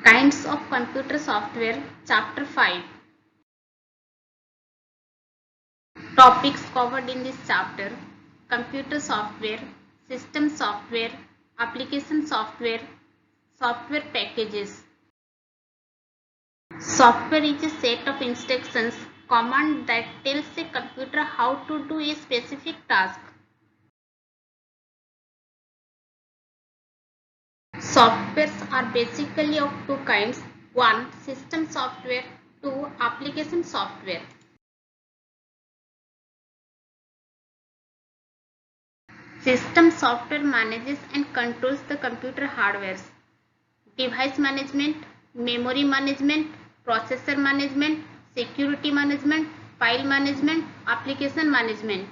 Kinds of computer software, Chapter 5. Topics covered in this chapter: computer software, system software, application software, software packages. Software is a set of instructions, command that tells a computer how to do a specific task. Softwares are basically of two kinds: 1. System software, 2. Application software. System software manages and controls the computer hardwares, device management, memory management, processor management, security management, file management, application management.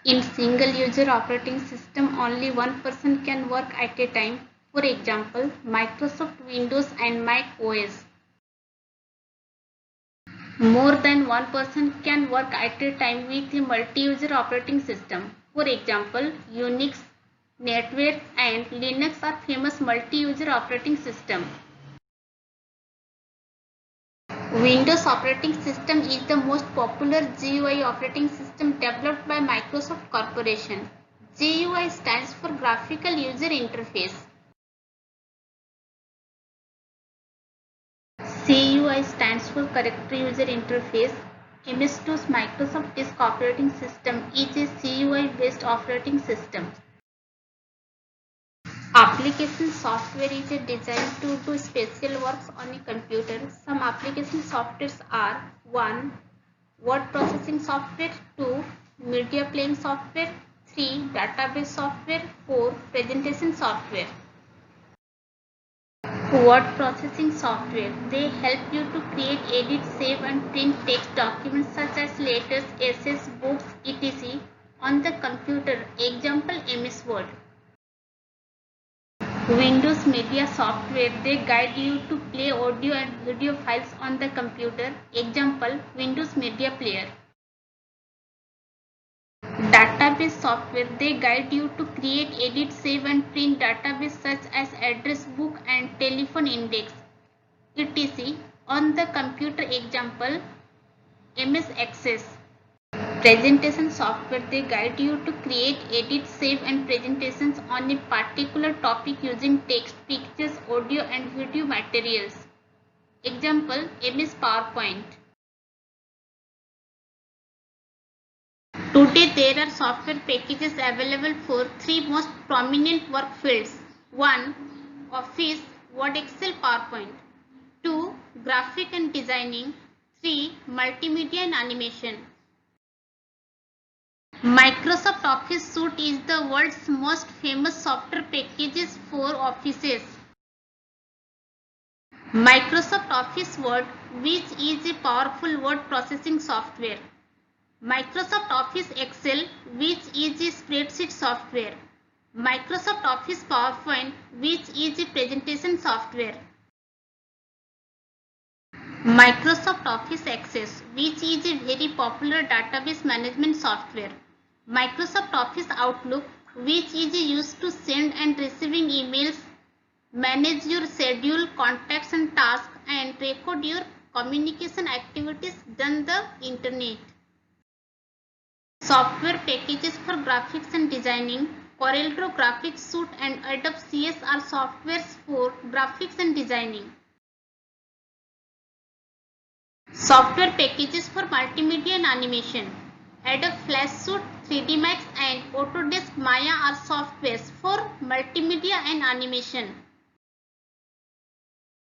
In single user operating system, only one person can work at a time. For example, Microsoft Windows and Mac OS. More than one person can work at a time with a multi-user operating system. For example, Unix, NetWare and Linux are famous multi-user operating systems. Windows operating system is the most popular GUI operating system developed by Microsoft Corporation. GUI stands for Graphical User Interface. CUI stands for Character User Interface. MS-DOS Microsoft Disk Operating System is a CUI based operating system. Application software is designed to do special works on a computer. Some application softwares are: 1. Word processing software, 2. Media playing software, 3. Database software, 4. Presentation software. Word processing software. They help you to create, edit, save and print text documents such as letters, essays, books, etc. on the computer. Example: MS Word. Windows Media Software. They guide you to play audio and video files on the computer. Example: Windows Media Player. Database software. They guide you to create, edit, save and print database such as address book and telephone index, etc. on the computer. Example: MS Access. Presentation software. They guide you to create, edit, save and presentations on a particular topic using text, pictures, audio and video materials. Example: MS PowerPoint. Today there are software packages available for three most prominent work fields. 1. Office, Word, Excel, PowerPoint. 2. Graphic and designing. 3. Multimedia and animation. Microsoft Office Suite is the world's most famous software packages for offices. Microsoft Office Word, which is a powerful word processing software. Microsoft Office Excel, which is a spreadsheet software. Microsoft Office PowerPoint, which is a presentation software. Microsoft Office Access, which is a very popular database management software. Microsoft Office Outlook, which is used to send and receiving emails, manage your schedule, contacts and tasks, and record your communication activities done the internet. Software packages for graphics and designing. CorelDRAW Graphics Suite and Adobe CS are softwares for graphics and designing. Software packages for multimedia and animation. Adobe Flash Suite, 3D Max and Autodesk Maya are softwares for multimedia and animation.